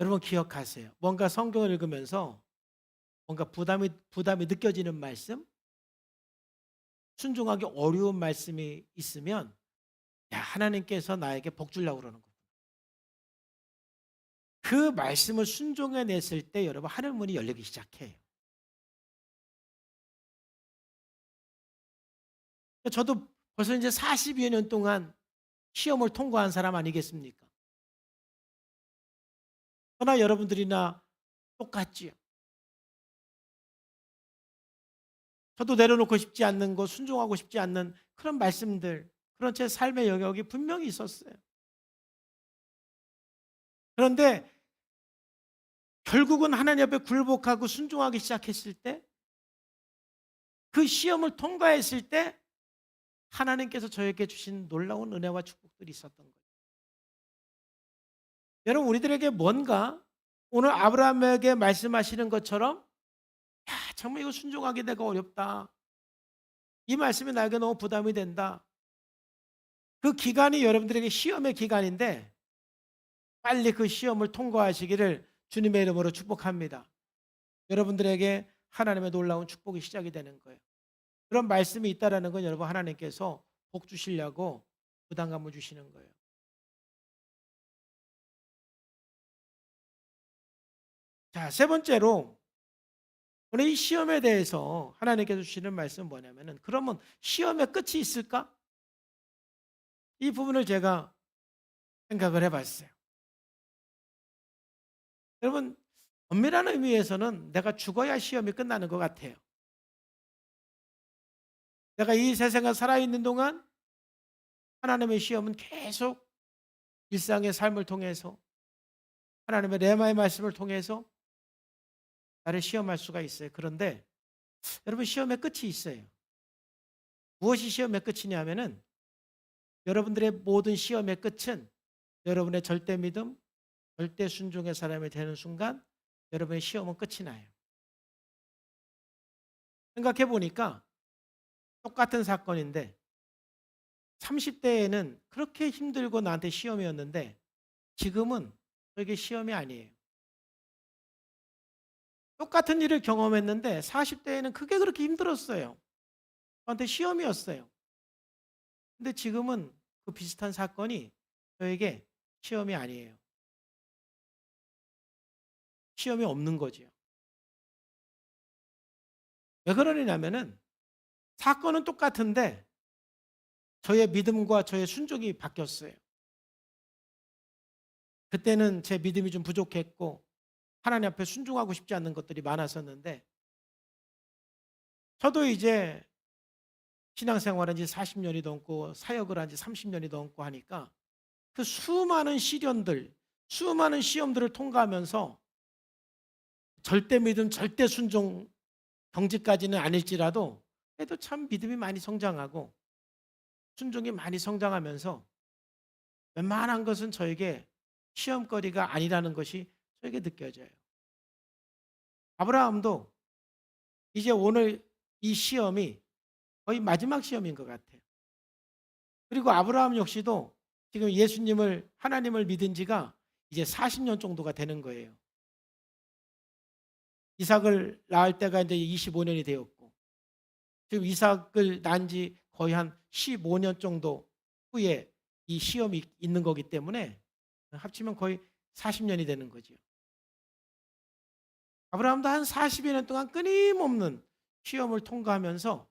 Speaker 1: 여러분 기억하세요. 뭔가 성경을 읽으면서 뭔가 부담이 느껴지는 말씀, 순종하기 어려운 말씀이 있으면 하나님께서 나에게 복 주려고 그러는 거예요. 그 말씀을 순종해냈을 때 여러분 하늘 문이 열리기 시작해요. 저도 벌써 이제 40여 년 동안 시험을 통과한 사람 아니겠습니까? 그러나 여러분들이나 똑같지요. 저도 내려놓고 싶지 않는 거, 순종하고 싶지 않는 그런 말씀들, 그런 제 삶의 영역이 분명히 있었어요. 그런데 결국은 하나님 앞에 굴복하고 순종하기 시작했을 때, 그 시험을 통과했을 때 하나님께서 저에게 주신 놀라운 은혜와 축복들이 있었던 거예요. 여러분, 우리들에게 뭔가 오늘 아브라함에게 말씀하시는 것처럼, 야, 정말 이거 순종하기 내가 어렵다, 이 말씀이 나에게 너무 부담이 된다, 그 기간이 여러분들에게 시험의 기간인데 빨리 그 시험을 통과하시기를 주님의 이름으로 축복합니다. 여러분들에게 하나님의 놀라운 축복이 시작이 되는 거예요. 그런 말씀이 있다라는 건 여러분, 하나님께서 복 주시려고 부담감을 주시는 거예요. 자, 세 번째로 오늘 이 시험에 대해서 하나님께서 주시는 말씀은 뭐냐면은, 그러면 시험의 끝이 있을까? 이 부분을 제가 생각을 해봤어요. 여러분, 엄밀한 의미에서는 내가 죽어야 시험이 끝나는 것 같아요. 내가 이 세상에 살아있는 동안 하나님의 시험은 계속 일상의 삶을 통해서, 하나님의 레마의 말씀을 통해서 나를 시험할 수가 있어요. 그런데 여러분, 시험의 끝이 있어요. 무엇이 시험의 끝이냐면은, 여러분들의 모든 시험의 끝은 여러분의 절대 믿음, 절대 순종의 사람이 되는 순간 여러분의 시험은 끝이 나요. 생각해 보니까 똑같은 사건인데 30대에는 그렇게 힘들고 나한테 시험이었는데 지금은 그게 시험이 아니에요. 똑같은 일을 경험했는데 40대에는 그게 그렇게 힘들었어요. 저한테 시험이었어요. 근데 지금은 그 비슷한 사건이 저에게 시험이 아니에요. 시험이 없는 거지요. 왜 그러냐면은 사건은 똑같은데 저의 믿음과 저의 순종이 바뀌었어요. 그때는 제 믿음이 좀 부족했고 하나님 앞에 순종하고 싶지 않는 것들이 많았었는데, 저도 이제 신앙생활한 지 40년이 넘고 사역을 한 지 30년이 넘고 하니까 그 수많은 시련들, 수많은 시험들을 통과하면서 절대 믿음, 절대 순종 경지까지는 아닐지라도 그래도 참 믿음이 많이 성장하고 순종이 많이 성장하면서 웬만한 것은 저에게 시험거리가 아니라는 것이 저에게 느껴져요. 아브라함도 이제 오늘 이 시험이 거의 마지막 시험인 것 같아요. 그리고 아브라함 역시도 지금 예수님을, 하나님을 믿은 지가 이제 40년 정도가 되는 거예요. 이삭을 낳을 때가 이제 25년이 되었고, 지금 이삭을 낳은 지 거의 한 15년 정도 후에 이 시험이 있는 거기 때문에 합치면 거의 40년이 되는 거죠. 아브라함도 한 40여 년 동안 끊임없는 시험을 통과하면서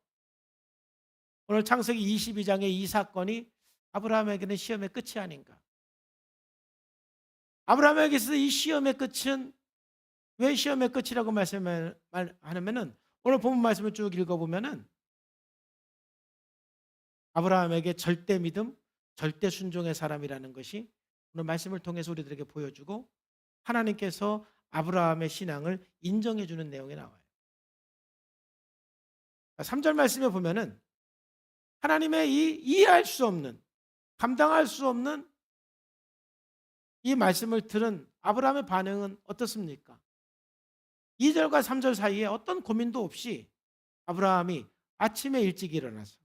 Speaker 1: 오늘 창세기 22장의 이 사건이 아브라함에게는 시험의 끝이 아닌가. 아브라함에게 있어서 이 시험의 끝은, 왜 시험의 끝이라고 말하냐면은 오늘 본문 말씀을 쭉 읽어보면은 아브라함에게 절대 믿음, 절대 순종의 사람이라는 것이 오늘 말씀을 통해서 우리들에게 보여주고 하나님께서 아브라함의 신앙을 인정해 주는 내용이 나와요. 3절 말씀에 보면은 하나님의 이 이해할 수 없는, 감당할 수 없는 이 말씀을 들은 아브라함의 반응은 어떻습니까? 2절과 3절 사이에 어떤 고민도 없이 아브라함이 아침에 일찍 일어나서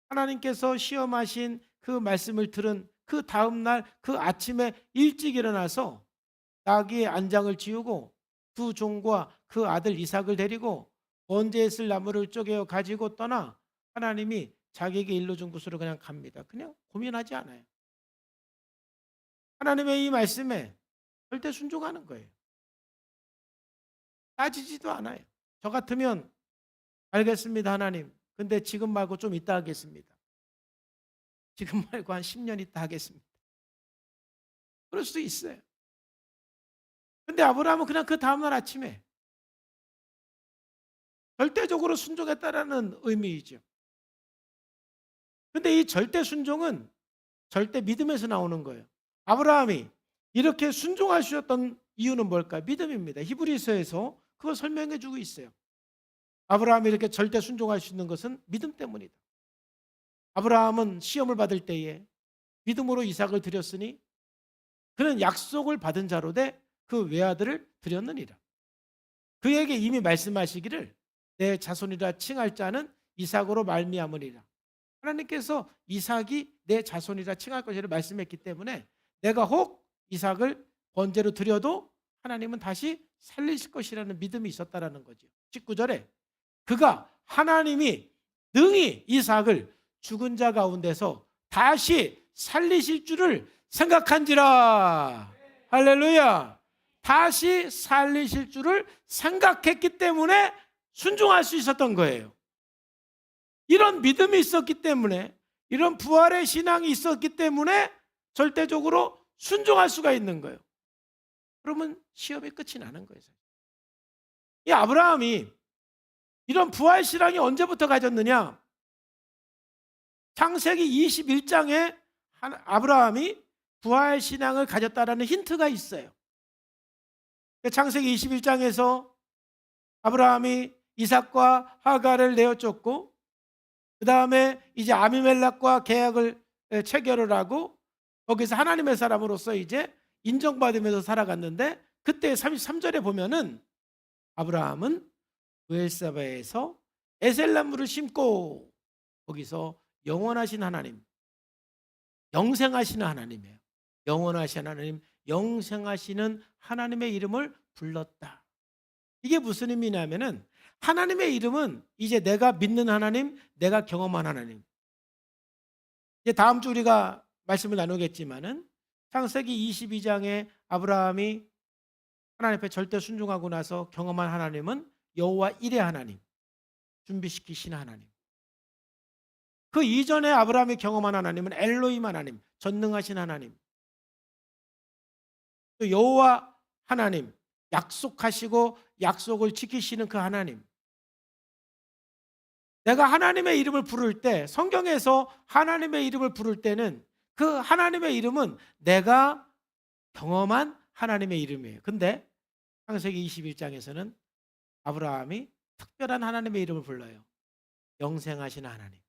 Speaker 1: 하나님께서 시험하신 그 말씀을 들은 그 다음날 그 아침에 일찍 일어나서 나귀의 안장을 지우고 두 종과 그 아들 이삭을 데리고 번제에 쓸 나무를 쪼개어 가지고 떠나 하나님이 자기에게 일러준 곳으로 그냥 갑니다. 그냥 고민하지 않아요. 하나님의 이 말씀에 절대 순종하는 거예요. 따지지도 않아요. 저 같으면 알겠습니다, 하나님. 근데 지금 말고 좀 이따 하겠습니다. 지금 말고 한 10년 있다 하겠습니다. 그럴 수도 있어요. 근데 아브라함은 그냥 그 다음날 아침에 절대적으로 순종했다라는 의미이죠. 근데 이 절대 순종은 절대 믿음에서 나오는 거예요. 아브라함이 이렇게 순종할 수 있었던 이유는 뭘까요? 믿음입니다. 히브리서에서 그거 설명해 주고 있어요. 아브라함이 이렇게 절대 순종할 수 있는 것은 믿음 때문이다. 아브라함은 시험을 받을 때에 믿음으로 이삭을 드렸으니 그는 약속을 받은 자로 돼 그 외아들을 드렸느니라. 그에게 이미 말씀하시기를 내 자손이라 칭할 자는 이삭으로 말미암으리라. 하나님께서 이삭이 내 자손이라 칭할 것이라 말씀했기 때문에 내가 혹 이삭을 번제로 드려도 하나님은 다시 살리실 것이라는 믿음이 있었다라는 거죠. 19절에 그가 하나님이 능히 이삭을 죽은 자 가운데서 다시 살리실 줄을 생각한지라. 할렐루야. 다시 살리실 줄을 생각했기 때문에 순종할 수 있었던 거예요. 이런 믿음이 있었기 때문에, 이런 부활의 신앙이 있었기 때문에 절대적으로 순종할 수가 있는 거예요. 그러면 시험이 끝이 나는 거예요. 이 아브라함이 이런 부활 신앙이 언제부터 가졌느냐? 창세기 21장에 아브라함이 부활 신앙을 가졌다라는 힌트가 있어요. 창세기 21장에서 아브라함이 이삭과 하갈을 내어 쫓고 그 다음에 이제 아비멜렉과 계약을 체결을 하고 거기서 하나님의 사람으로서 이제 인정받으면서 살아갔는데 그때 33절에 보면은 아브라함은 브엘사바에서 에셀나무를 심고 거기서 영원하신 하나님, 영생하시는 하나님이에요. 영원하신 하나님, 영생하시는 하나님의 이름을 불렀다. 이게 무슨 의미냐면은 하나님의 이름은 이제 내가 믿는 하나님, 내가 경험한 하나님. 이제 다음 주 우리가 말씀을 나누겠지만은 창세기 22장에 아브라함이 하나님 앞에 절대 순종하고 나서 경험한 하나님은 여호와 일의 하나님, 준비시키신 하나님. 그 이전에 아브라함이 경험한 하나님은 엘로힘 하나님, 전능하신 하나님. 또 여호와 하나님, 약속하시고 약속을 지키시는 그 하나님. 내가 하나님의 이름을 부를 때, 성경에서 하나님의 이름을 부를 때는 그 하나님의 이름은 내가 경험한 하나님의 이름이에요. 근데 창세기 21장에서는 아브라함이 특별한 하나님의 이름을 불러요. 영생하신 하나님.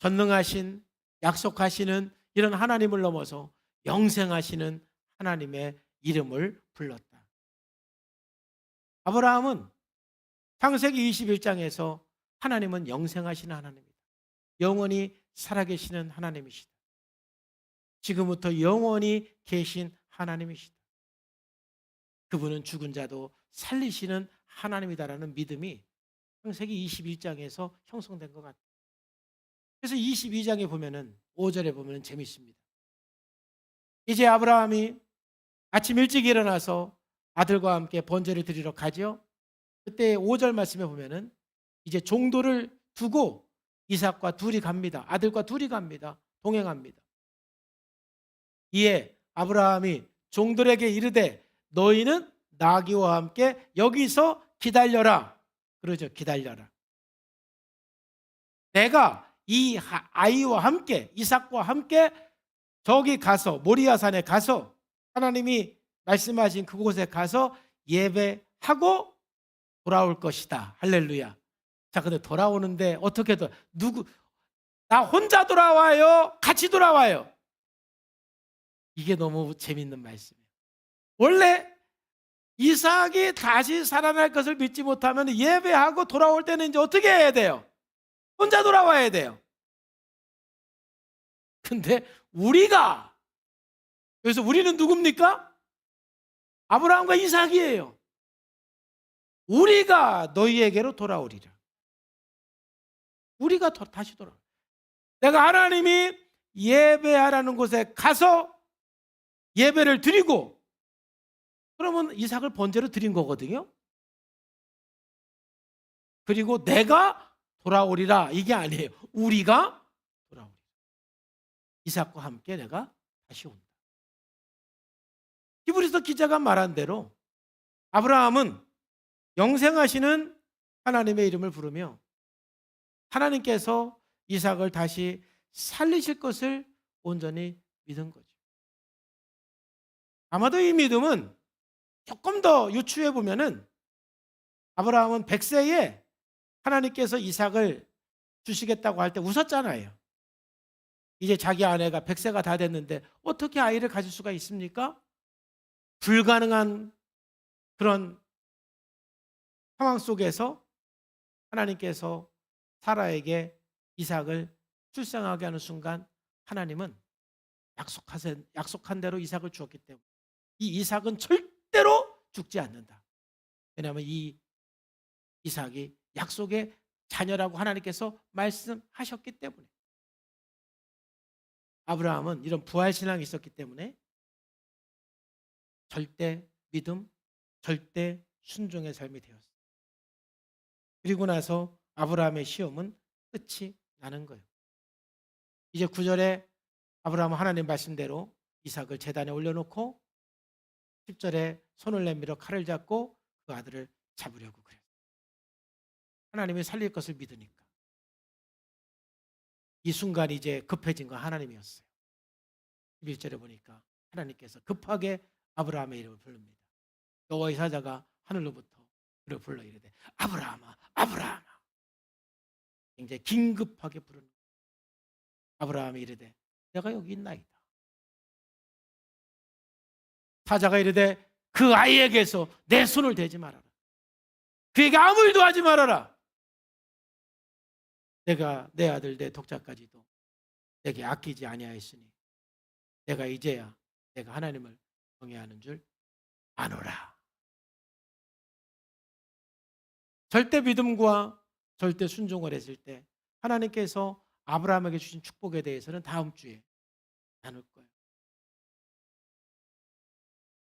Speaker 1: 전능하신, 약속하시는 이런 하나님을 넘어서 영생하시는 하나님의 이름을 불렀다. 아브라함은 창세기 21장에서 하나님은 영생하시는 하나님입니다. 영원히 살아계시는 하나님이시다. 지금부터 영원히 계신 하나님이시다. 그분은 죽은 자도 살리시는 하나님이다라는 믿음이 창세기 21장에서 형성된 것 같아요. 그래서 22장에 보면은 5절에 보면은 재밌습니다. 이제 아브라함이 아침 일찍 일어나서 아들과 함께 번제를 드리러 가죠. 그때 5절 말씀에 보면은 이제 종도를 두고 이삭과 둘이 갑니다. 아들과 둘이 갑니다. 동행합니다. 이에 아브라함이 종들에게 이르되 너희는 나귀와 함께 여기서 기다려라. 그러죠. 기다려라. 내가 이 아이와 함께 이삭과 함께 저기 가서 모리아산에 가서 하나님이 말씀하신 그곳에 가서 예배하고 돌아올 것이다. 할렐루야. 자, 근데 돌아오는데 어떻게 나 혼자 돌아와요? 같이 돌아와요? 이게 너무 재밌는 말씀이에요. 원래 이삭이 다시 살아날 것을 믿지 못하면 예배하고 돌아올 때는 이제 어떻게 해야 돼요? 혼자 돌아와야 돼요. 근데 그래서 우리는 누굽니까? 아브라함과 이삭이에요. 우리가 너희에게로 돌아오리라. 우리가 다시 돌아와. 내가 하나님이 예배하라는 곳에 가서 예배를 드리고 그러면 이삭을 번제로 드린 거거든요. 그리고 내가 돌아오리라 이게 아니에요. 우리가 돌아오리라. 이삭과 함께 내가 다시 온다. 히브리서 기자가 말한 대로 아브라함은 영생하시는 하나님의 이름을 부르며 하나님께서 이삭을 다시 살리실 것을 온전히 믿은 거죠. 아마도 이 믿음은 조금 더 유추해 보면은 아브라함은 100세에 하나님께서 이삭을 주시겠다고 할 때 웃었잖아요. 이제 자기 아내가 100세가 다 됐는데 어떻게 아이를 가질 수가 있습니까? 불가능한 그런 상황 속에서 하나님께서 사라에게 이삭을 출생하게 하는 순간 하나님은 약속한 대로 이삭을 주었기 때문에 이 이삭은 절대로 죽지 않는다. 왜냐하면 이 이삭이 약속의 자녀라고 하나님께서 말씀하셨기 때문에. 아브라함은 이런 부활신앙이 있었기 때문에 절대 믿음, 절대 순종의 삶이 되었어요. 그리고 나서 아브라함의 시험은 끝이 나는 거예요. 이제 9절에 아브라함은 하나님 말씀대로 이삭을 제단에 올려놓고 10절에 손을 내밀어 칼을 잡고 그 아들을 잡으려고 그랬어요. 하나님이 살릴 것을 믿으니까. 이 순간 이제 급해진 건 하나님이었어요. 11절에 보니까 하나님께서 급하게 아브라함의 이름을 부릅니다. 여호와의 사자가 하늘로부터 그를 불러 이르되 아브라함아 아브라함아. 굉장히 긴급하게 부르는 거예요. 아브라함이 이르되 내가 여기 있나이다. 사자가 이르되 그 아이에게서 내 손을 대지 말아라. 그에게 아무 일도 하지 말아라. 내가 내 아들 내 독자까지도 내게 아끼지 아니하였으니 내가 이제야 내가 하나님을 경외하는 줄 아노라. 절대 믿음과 절대 순종을 했을 때 하나님께서 아브라함에게 주신 축복에 대해서는 다음 주에 나눌 거예요.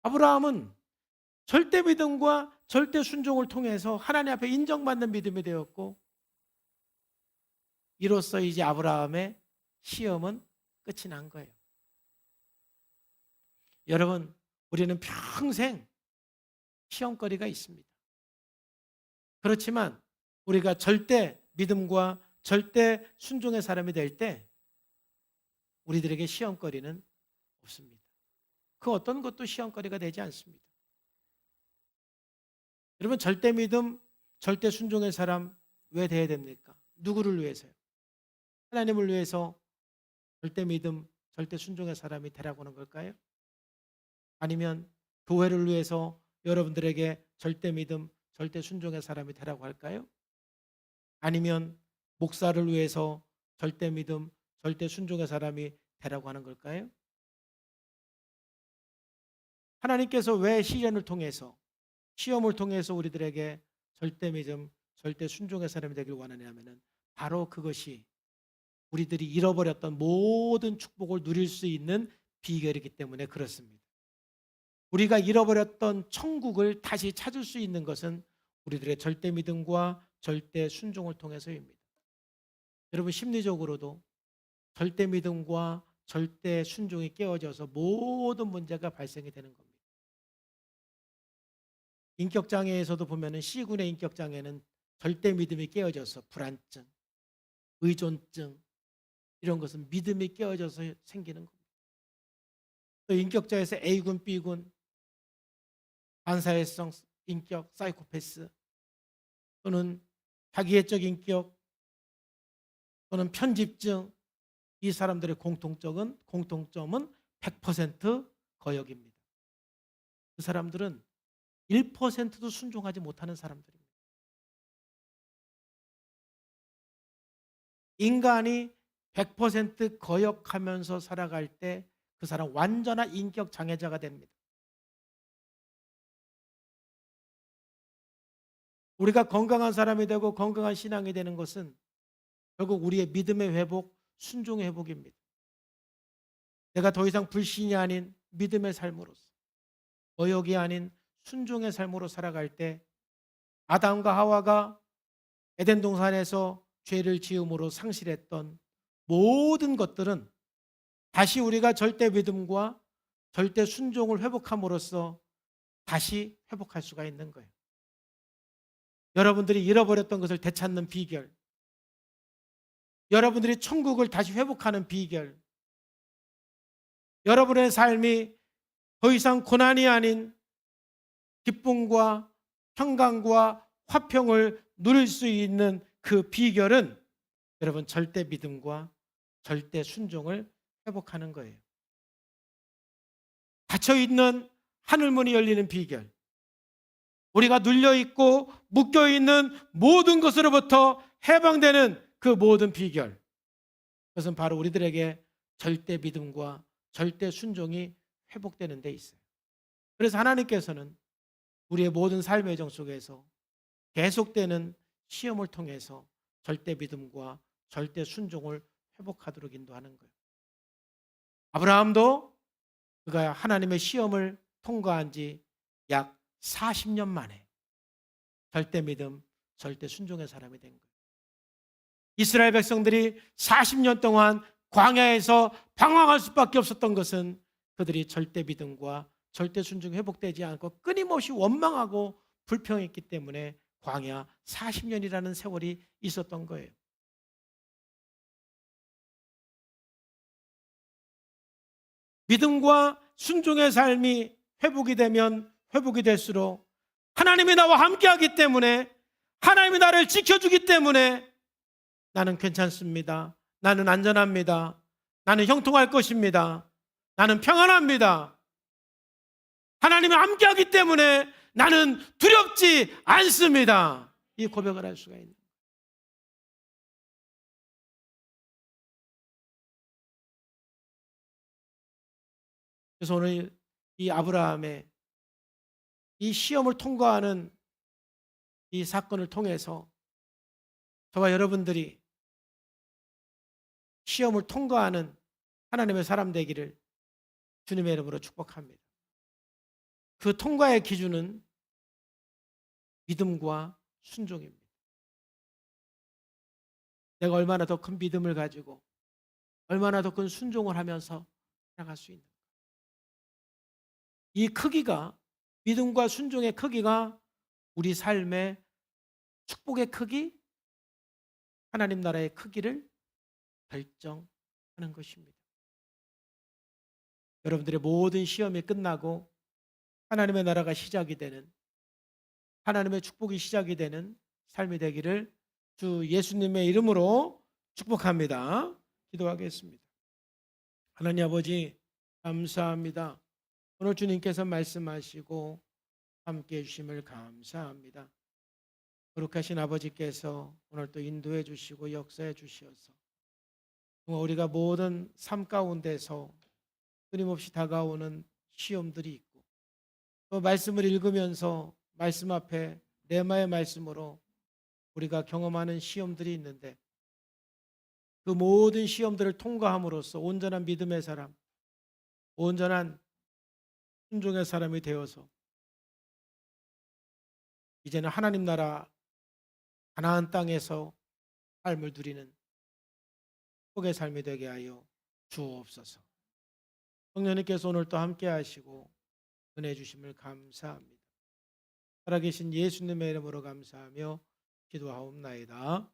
Speaker 1: 아브라함은 절대 믿음과 절대 순종을 통해서 하나님 앞에 인정받는 믿음이 되었고 이로써 이제 아브라함의 시험은 끝이 난 거예요. 여러분, 우리는 평생 시험거리가 있습니다. 그렇지만 우리가 절대 믿음과 절대 순종의 사람이 될 때 우리들에게 시험거리는 없습니다. 그 어떤 것도 시험거리가 되지 않습니다. 여러분, 절대 믿음, 절대 순종의 사람 왜 돼야 됩니까? 누구를 위해서요? 하나님을 위해서 절대 믿음, 절대 순종의 사람이 되라고 하는 걸까요? 아니면 교회를 위해서 여러분들에게 절대 믿음, 절대 순종의 사람이 되라고 할까요? 아니면 목사를 위해서 절대 믿음, 절대 순종의 사람이 되라고 하는 걸까요? 하나님께서 왜 시련을 통해서 시험을 통해서 우리들에게 절대 믿음, 절대 순종의 사람이 되길 원하냐면은 바로 그것이 우리들이 잃어버렸던 모든 축복을 누릴 수 있는 비결이기 때문에 그렇습니다. 우리가 잃어버렸던 천국을 다시 찾을 수 있는 것은 우리들의 절대 믿음과 절대 순종을 통해서입니다. 여러분, 심리적으로도 절대 믿음과 절대 순종이 깨어져서 모든 문제가 발생이 되는 겁니다. 인격장애에서도 보면은 C군의 인격장애는 절대 믿음이 깨어져서 불안증, 의존증 이런 것은 믿음이 깨어져서 생기는 겁니다. 또 인격자에서 A군, B군, 반사회성 인격, 사이코패스 또는 자기애적 인격 또는 편집증 이 사람들의 공통점은 100% 거역입니다. 그 사람들은 1%도 순종하지 못하는 사람들입니다. 인간이 100% 거역하면서 살아갈 때 그 사람 완전한 인격 장애자가 됩니다. 우리가 건강한 사람이 되고 건강한 신앙이 되는 것은 결국 우리의 믿음의 회복, 순종의 회복입니다. 내가 더 이상 불신이 아닌 믿음의 삶으로서 거역이 아닌 순종의 삶으로 살아갈 때 아담과 하와가 에덴 동산에서 죄를 지음으로 상실했던 모든 것들은 다시 우리가 절대 믿음과 절대 순종을 회복함으로써 다시 회복할 수가 있는 거예요. 여러분들이 잃어버렸던 것을 되찾는 비결, 여러분들이 천국을 다시 회복하는 비결, 여러분의 삶이 더 이상 고난이 아닌 기쁨과 평강과 화평을 누릴 수 있는 그 비결은 여러분 절대 믿음과 절대 순종을 회복하는 거예요. 닫혀있는 하늘문이 열리는 비결, 우리가 눌려있고 묶여있는 모든 것으로부터 해방되는 그 모든 비결, 그것은 바로 우리들에게 절대 믿음과 절대 순종이 회복되는 데 있어요. 그래서 하나님께서는 우리의 모든 삶의 정 속에서 계속되는 시험을 통해서 절대 믿음과 절대 순종을 회복하도록 인도하는 거예요. 아브라함도 그가 하나님의 시험을 통과한 지 약 40년 만에 절대 믿음, 절대 순종의 사람이 된 거예요. 이스라엘 백성들이 40년 동안 광야에서 방황할 수밖에 없었던 것은 그들이 절대 믿음과 절대 순종이 회복되지 않고 끊임없이 원망하고 불평했기 때문에 광야 40년이라는 세월이 있었던 거예요. 믿음과 순종의 삶이 회복이 되면 회복이 될수록 하나님이 나와 함께하기 때문에, 하나님이 나를 지켜주기 때문에 나는 괜찮습니다. 나는 안전합니다. 나는 형통할 것입니다. 나는 평안합니다. 하나님이 함께하기 때문에 나는 두렵지 않습니다. 이 고백을 할 수가 있는 거예요. 그래서 오늘 이 아브라함의 이 시험을 통과하는 이 사건을 통해서 저와 여러분들이 시험을 통과하는 하나님의 사람 되기를 주님의 이름으로 축복합니다. 그 통과의 기준은 믿음과 순종입니다. 내가 얼마나 더 큰 믿음을 가지고 얼마나 더 큰 순종을 하면서 살아갈 수 있는가. 이 크기가, 믿음과 순종의 크기가 우리 삶의 축복의 크기, 하나님 나라의 크기를 결정하는 것입니다. 여러분들의 모든 시험이 끝나고 하나님의 나라가 시작이 되는, 하나님의 축복이 시작이 되는 삶이 되기를 주 예수님의 이름으로 축복합니다. 기도하겠습니다. 하나님 아버지, 감사합니다. 오늘 주님께서 말씀하시고 함께해 주심을 감사합니다. 거룩하신 아버지께서 오늘 또 인도해 주시고 역사해 주시어서 우리가 모든 삶 가운데서 끊임없이 다가오는 시험들이 있고, 또 말씀을 읽으면서 말씀 앞에 레마의 말씀으로 우리가 경험하는 시험들이 있는데, 그 모든 시험들을 통과함으로써 온전한 믿음의 사람, 온전한 순종의 사람이 되어서 이제는 하나님 나라 가나안 땅에서 삶을 누리는 복의 삶이 되게 하여 주옵소서. 성령님께서 오늘 또 함께 하시고 은혜 주심을 감사합니다. 살아계신 예수님의 이름으로 감사하며 기도하옵나이다.